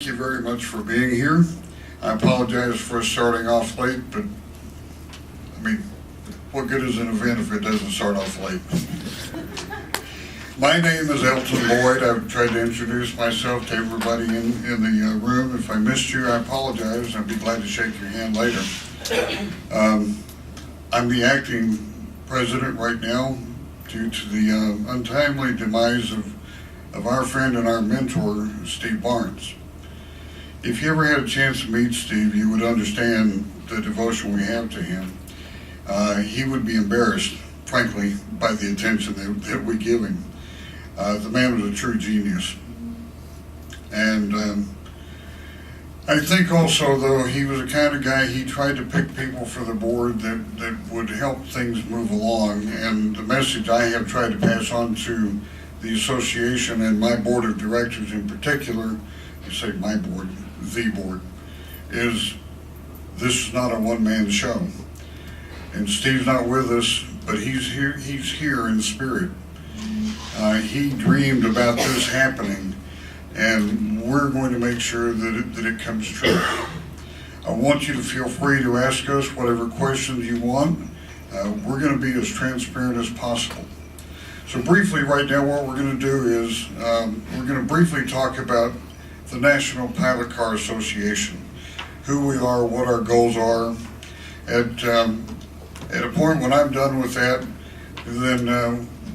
Thank you very much for being here. I apologize for starting off late, but I mean, what good is an event if it doesn't start off late? My name is Elton Boyd. I've tried to introduce myself to everybody in the room. If I missed you, I apologize. I'd be glad to shake your hand later. I'm the acting president right now due to the untimely demise of our friend and our mentor, Steve Barnes. If you ever had a chance to meet Steve, you would understand the devotion we have to him. He would be embarrassed, frankly, by the attention that we give him. The man was a true genius. And I think also, though, he was the kind of guy, he tried to pick people for the board that would help things move along. And the message I have tried to pass on to the association and my board of directors in particular, I say my board, the board, is this is not a one-man show. And Steve's not with us, but he's here in spirit. He dreamed about this happening, and we're going to make sure that it comes true. I want you to feel free to ask us whatever questions you want. We're going to be as transparent as possible. So briefly right now what we're going to do is we're going to briefly talk about the National Pilot Car Association, who we are, what our goals are. At a point when I'm done with that, then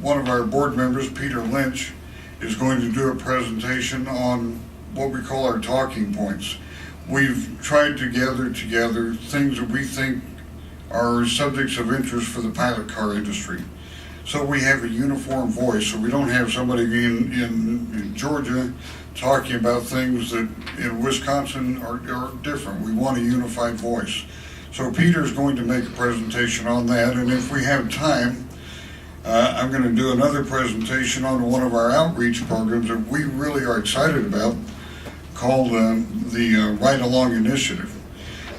one of our board members, Peter Lynch, is going to do a presentation on what we call our talking points. We've tried to gather together things that we think are subjects of interest for the pilot car industry. So we have a uniform voice, so we don't have somebody in Georgia talking about things that in Wisconsin are different. We want a unified voice. So Peter's going to make a presentation on that, and if we have time, I'm going to do another presentation on one of our outreach programs that we really are excited about, called the Ride Along Initiative.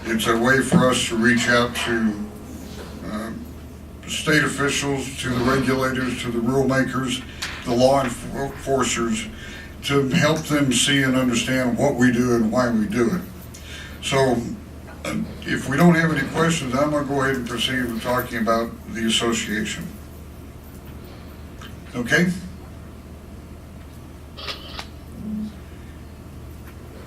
It's a way for us to reach out to state officials, to the regulators, to the rule makers, the law enforcers, to help them see and understand what we do and why we do it. So if we don't have any questions, I'm going to go ahead and proceed with talking about the association. Okay?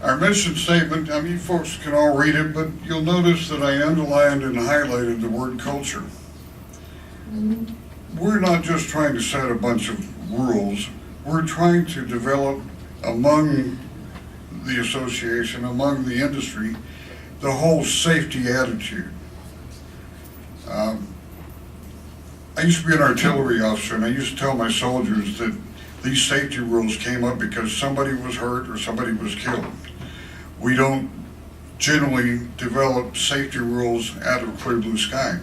Our mission statement, I mean, you folks can all read it, but you'll notice that I underlined and highlighted the word culture. We're not just trying to set a bunch of rules. We're trying to develop among the association, among the industry, the whole safety attitude. I used to be an artillery officer, and I used to tell my soldiers that these safety rules came up because somebody was hurt or somebody was killed. We don't generally develop safety rules out of clear blue sky.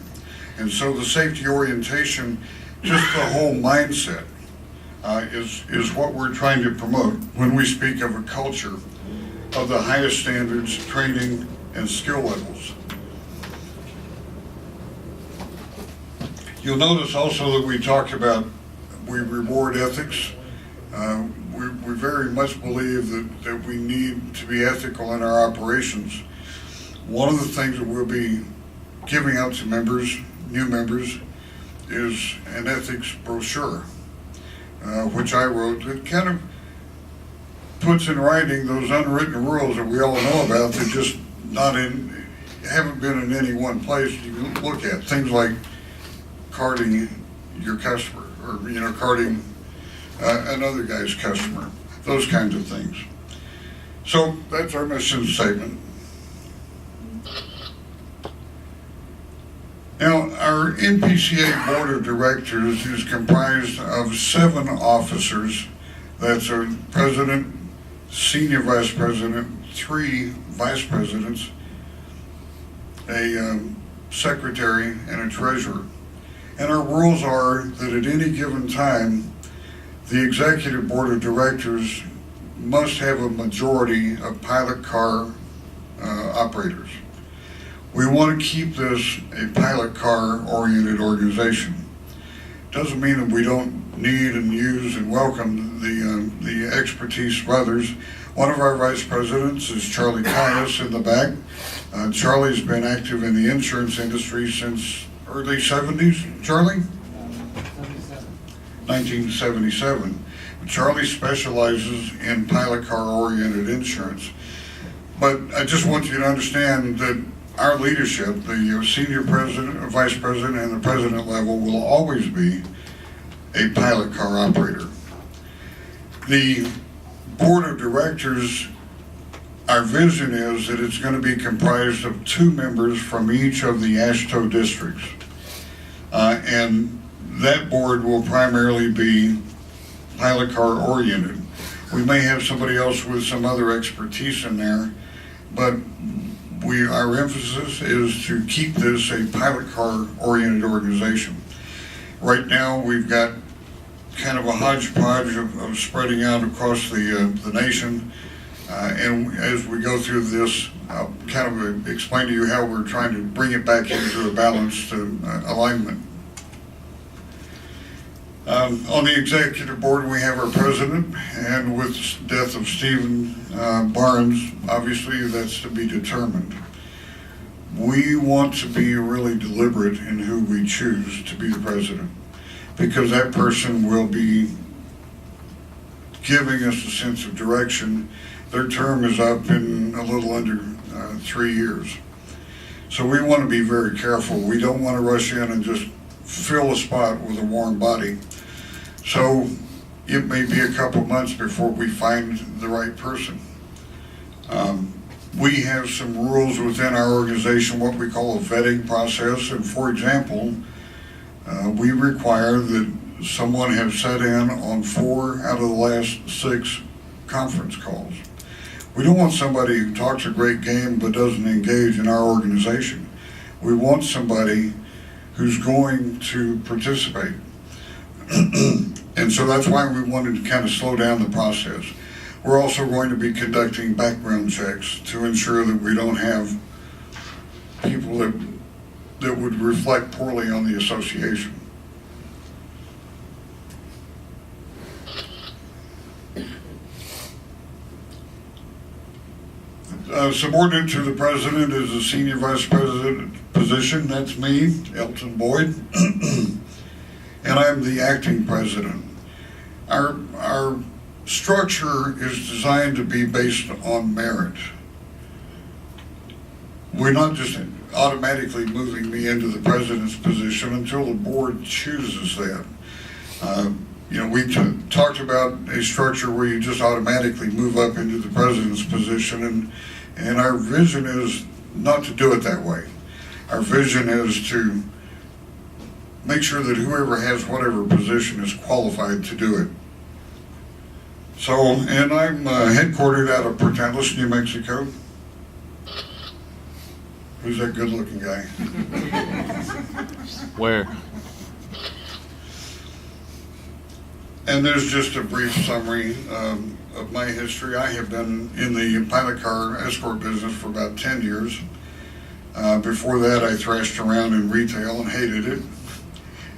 And so the safety orientation, just the whole mindset, is what we're trying to promote when we speak of a culture of the highest standards, training, and skill levels. You'll notice also that we talk about, we reward ethics. We very much believe that we need to be ethical in our operations. One of the things that we'll be giving out to members, new members, is an ethics brochure, which I wrote. It kind of puts in writing those unwritten rules that we all know about that just haven't been in any one place. You can look at things like carding your customer, or carding another guy's customer, those kinds of things. So that's our mission statement. Now, our NPCA Board of Directors is comprised of 7 officers. That's our president, senior vice president, 3 vice presidents, a secretary, and a treasurer. And our rules are that at any given time, the executive board of directors must have a majority of pilot car operators. We want to keep this a pilot car oriented organization. Doesn't mean that we don't need and use and welcome the expertise of others. One of our vice presidents is Charlie Caius in the back. Charlie's been active in the insurance industry since early 70s. Charlie? 1977. Charlie specializes in pilot car oriented insurance. But I just want you to understand that our leadership, the senior president, vice president, and the president level will always be a pilot car operator. The board of directors, our vision is that it's going to be comprised of 2 members from each of the AASHTO districts. And that board will primarily be pilot car oriented. We may have somebody else with some other expertise in there, but our emphasis is to keep this a pilot car oriented organization. Right now we've got kind of a hodgepodge of spreading out across the nation, and as we go through this, I'll kind of explain to you how we're trying to bring it back into a balanced alignment. On the executive board, we have our president, and with the death of Stephen Barnes, obviously that's to be determined. We want to be really deliberate in who we choose to be the president, because that person will be giving us a sense of direction. Their term is up in a little under 3 years. So we want to be very careful. We don't want to rush in and just fill a spot with a warm body. So it may be a couple months before we find the right person. We have some rules within our organization, what we call a vetting process. And for example, we require that someone have sat in on 4 out of the last 6 conference calls. We don't want somebody who talks a great game but doesn't engage in our organization. We want somebody who's going to participate. And so that's why we wanted to kind of slow down the process. We're also going to be conducting background checks to ensure that we don't have people that would reflect poorly on the association. Subordinate to the president is the senior vice president position. That's me, Elton Boyd, and I'm the acting president. Our structure is designed to be based on merit. We're not just automatically moving me into the president's position until the board chooses that. We talked about a structure where you just automatically move up into the president's position, and our vision is not to do it that way. Our vision is to make sure that whoever has whatever position is qualified to do it. So, and I'm headquartered out of Portales, New Mexico. Who's that good-looking guy? Where? And there's just a brief summary of my history. I have been in the pilot car escort business for about 10 years. Before that, I thrashed around in retail and hated it.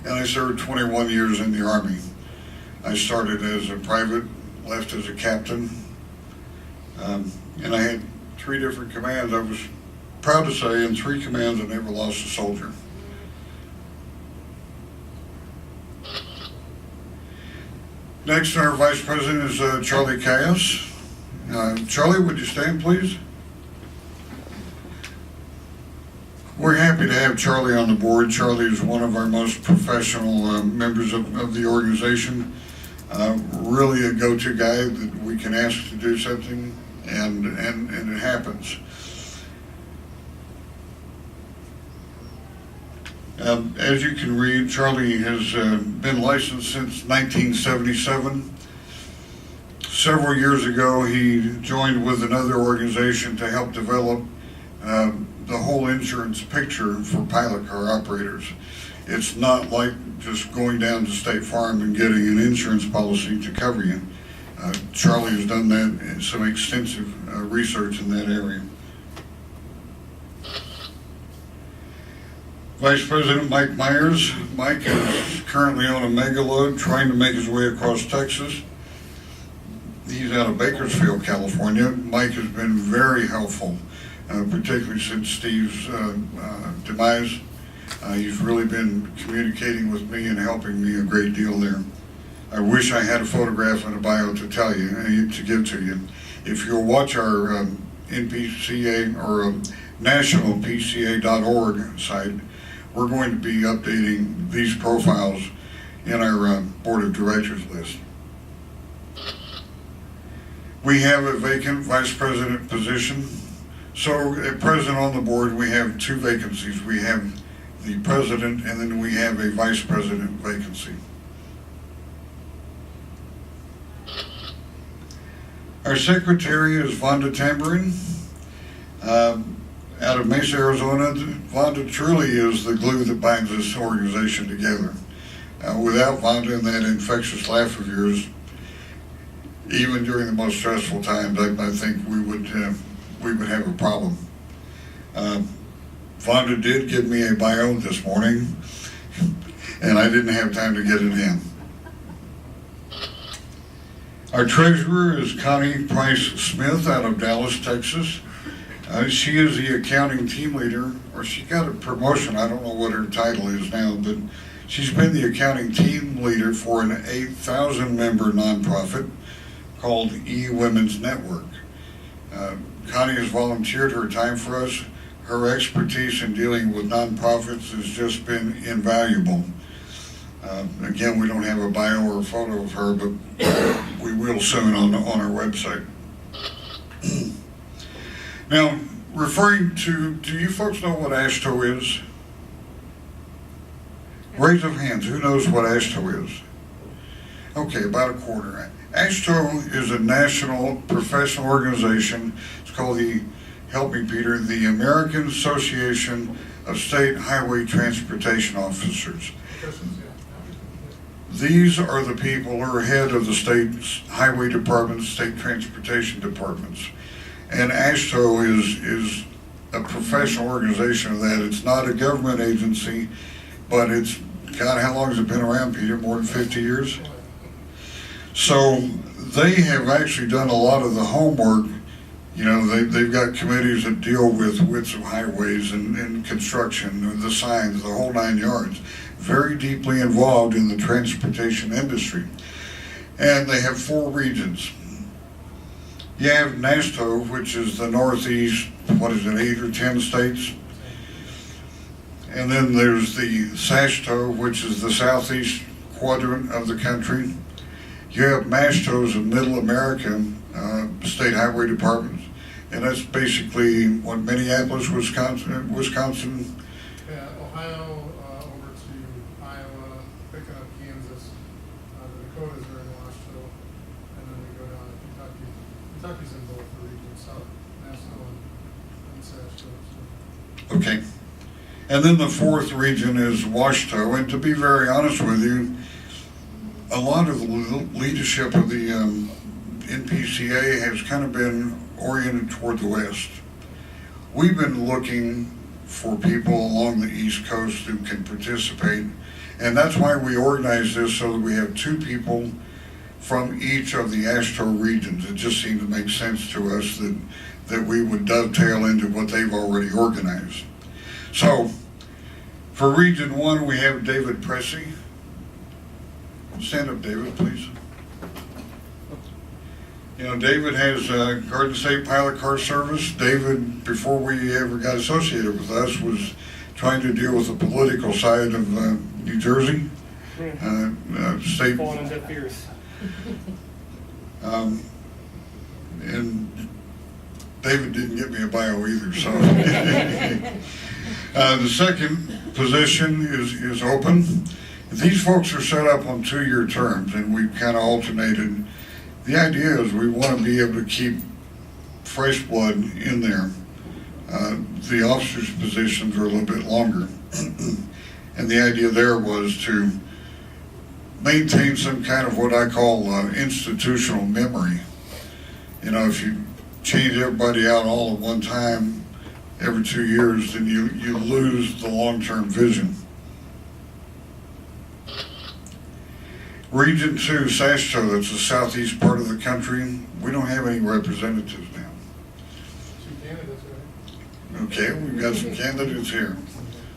And I served 21 years in the Army. I started as a private, left as a captain, and I had 3 different commands. I was proud to say in 3 commands I never lost a soldier. Next, our vice president is Charlie Caius. Charlie, would you stand, please? We're happy to have Charlie on the board. Charlie is one of our most professional members of the organization. Really a go-to guy that we can ask to do something, and it happens. As you can read, Charlie has been licensed since 1977. Several years ago, he joined with another organization to help develop the whole insurance picture for pilot car operators. It's not like just going down to State Farm and getting an insurance policy to cover you. Charlie has done that, some extensive research in that area. Vice President Mike Myers. Mike is currently on a mega load trying to make his way across Texas. He's out of Bakersfield, California. Mike has been very helpful, particularly since Steve's demise. He's really been communicating with me and helping me a great deal there. I wish I had a photograph and a bio to tell you, to give to you. If you'll watch our NPCA or nationalpca.org site, we're going to be updating these profiles in our board of directors list. We have a vacant vice president position. So at present on the board, we have two vacancies. We have the president, and then we have a vice president vacancy. Our secretary is Vonda Tambourine, out of Mesa, Arizona. Vonda truly is the glue that binds this organization together. Without Vonda and that infectious laugh of yours, even during the most stressful times, I think we would have a problem. Vonda did give me a bio this morning, and I didn't have time to get it in. Our treasurer is Connie Price Smith out of Dallas, Texas. She is the accounting team leader, or she got a promotion. I don't know what her title is now, but she's been the accounting team leader for an 8,000 member nonprofit called E-Women's Network. Connie has volunteered her time for us. Her expertise in dealing with nonprofits has just been invaluable. Again, we don't have a bio or a photo of her, but we will soon on our website. Now, referring to, do you folks know what AASHTO is? Raise of hands, who knows what AASHTO is? Okay, about a quarter. AASHTO is a national professional organization. It's called help me Peter, the American Association of State Highway Transportation Officers. These are the people who are head of the state's highway departments, state transportation departments. And AASHTO is a professional organization of that. It's not a government agency, but it's, God, how long has it been around, Peter? More than 50 years? So they have actually done a lot of the homework. You know, they've got committees that deal with widths of highways and construction, the signs, the whole 9 yards. Very deeply involved in the transportation industry. And they have 4 regions. You have NASTO, which is the Northeast, 8 or 10 states? And then there's the SASHTO, which is the Southeast quadrant of the country. You have MASHTOs of Middle America, state highway departments. And that's basically what, Minneapolis, Wisconsin. Yeah, Ohio, over to Iowa, picking up Kansas. The Dakotas are in Washington, and then we go down to Kentucky. Kentucky's in both the regions, South, National and SASHTO. Okay. And then the 4th region is WASHTO. And to be very honest with you, a lot of the leadership of the NPCA has kind of been oriented toward the West. We've been looking for people along the East Coast who can participate, and that's why we organize this, so that we have 2 people from each of the AASHTO regions. It just seemed to make sense to us that we would dovetail into what they've already organized. So, for Region 1, we have David Pressey. Stand up, David, please. You know, David has Garden State Pilot Car Service. David, before we ever got associated with us, was trying to deal with the political side of New Jersey. State. Falling on deaf ears. And David didn't get me a bio either, so. The second position is open. These folks are set up on 2-year terms, and we've kind of alternated. The idea is we want to be able to keep fresh blood in there. The officers' positions are a little bit longer. And the idea there was to maintain some kind of what I call institutional memory. You know, if you change everybody out all at one time every 2 years, then you lose the long-term vision. Region 2, SASHTO, that's the southeast part of the country, we don't have any representatives now. 2 candidates, right? Okay, we've got some candidates here.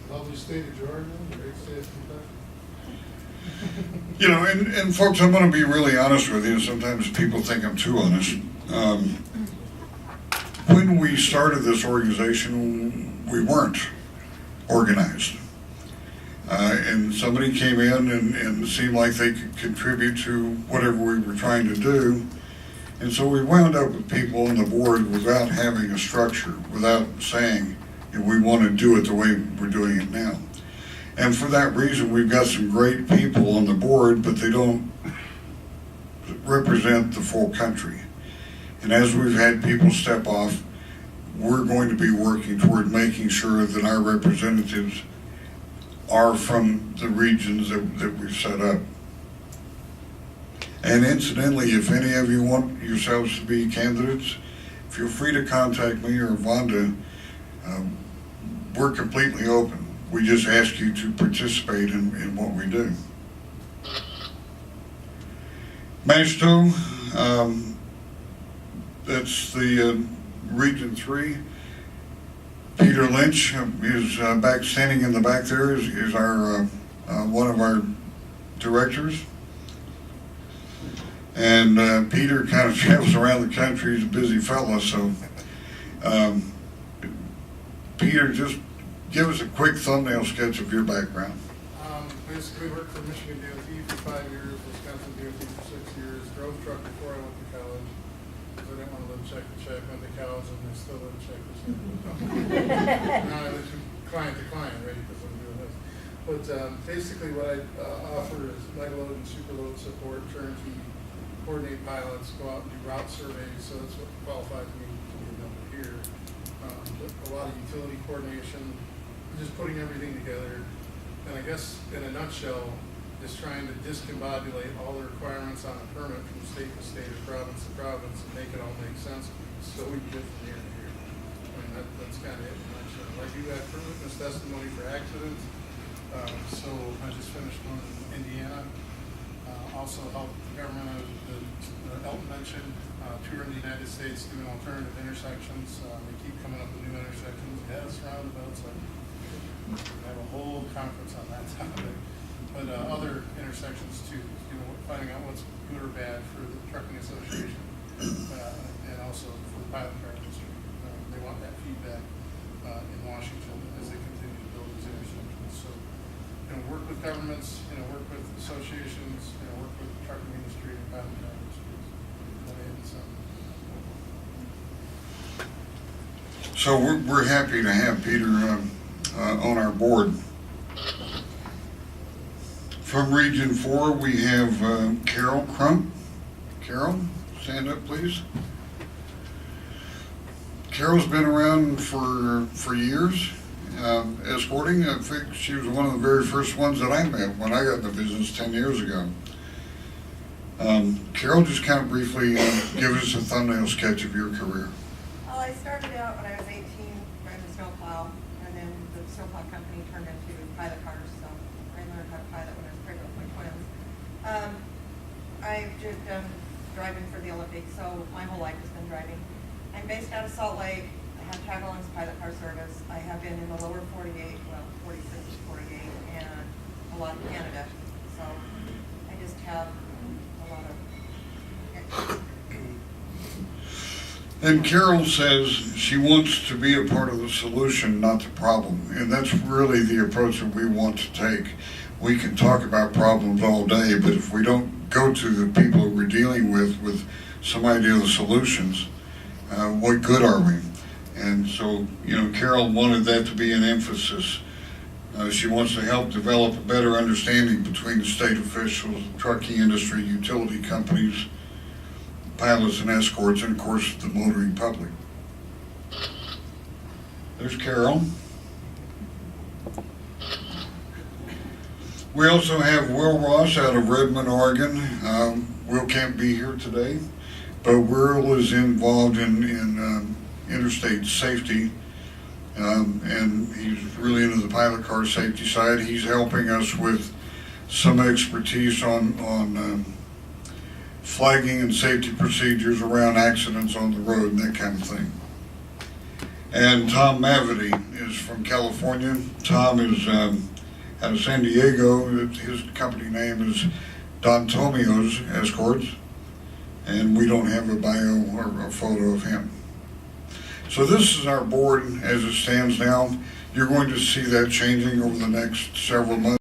Lovely state of Georgia, great state of Kentucky. You know, and folks, I'm going to be really honest with you. Sometimes people think I'm too honest. When we started this organization, we weren't organized. And somebody came in and seemed like they could contribute to whatever we were trying to do. And so we wound up with people on the board without having a structure, without saying, you know, we want to do it the way we're doing it now. And for that reason, we've got some great people on the board, but they don't represent the full country. And as we've had people step off, we're going to be working toward making sure that our representatives are from the regions that we've set up. And incidentally, if any of you want yourselves to be candidates, feel free to contact me or Vonda. We're completely open. We just ask you to participate in what we do. MASHTO, that's the Region 3. Peter Lynch is back, standing in the back there, is our one of our directors. And Peter kind of travels around the country. He's a busy fella, so Peter, just give us a quick thumbnail sketch of your background. Basically worked for Michigan DOT for 5 years, Wisconsin DOT for 6 years, drove truck before I went to college, because I didn't want to live check to check, went to college and I still live check to check. Now I live client to client, right, because I'm doing this. But basically what I offer is leg load and super load support, turnkey, coordinate pilots, go out and do route surveys, so that's what qualifies me to be a number here. A lot of utility coordination, just putting everything together. And I guess in a nutshell, is trying to discombobulate all the requirements on a permit from state to state or province to province and make it all make sense so we can get from here to here. I mean, that's kind of it in a nutshell. I do have witness testimony for accidents. So I just finished one in Indiana. Also helped the government, Elton mentioned, tour in the United States doing alternative intersections. They keep coming up with new intersections. Yes, roundabouts. I have a whole conference on that topic. But other intersections too, you know, finding out what's good or bad for the trucking association and also for the pilot car industry. They want that feedback in Washington as they continue to build these intersections. So, you know, work with governments, you know, work with associations, you know, work with the trucking industry and pilot car industries. So we're happy to have Peter on our board. From Region 4, we have Carol Crump. Carol, stand up, please. Carol's been around for years, escorting. I think she was one of the very first ones that I met when I got in the business 10 years ago. Carol, just kind of briefly give us a thumbnail sketch of your career. Well, I started out when I was 18 driving a snowplow, and then the snowplow company turned into pilot cars, so I learned how to pilot when I was pregnant with my twins. I've just done driving for the Olympics, so my whole life has been driving. I'm based out of Salt Lake. I have Tagline pilot car service. I have been in the lower 48, well, 46 to 48, and a lot of Canada. So I just have a lot of... And Carol says she wants to be a part of the solution, not the problem. And that's really the approach that we want to take. We can talk about problems all day, but if we don't go to the people we're dealing with some idea of the solutions, what good are we? And so, you know, Carol wanted that to be an emphasis. She wants to help develop a better understanding between the state officials, the trucking industry, utility companies, pilots and escorts, and of course the motoring public. There's Carol. We also have Will Ross out of Redmond, Oregon. Will can't be here today, but Will is involved in interstate safety, and he's really into the pilot car safety side. He's helping us with some expertise on flagging and safety procedures around accidents on the road and that kind of thing. And Tom Mavity is from California. Tom is out of San Diego. His company name is Don Tomio's Escorts, and we don't have a bio or a photo of him. So this is our board as it stands now. You're going to see that changing over the next several months.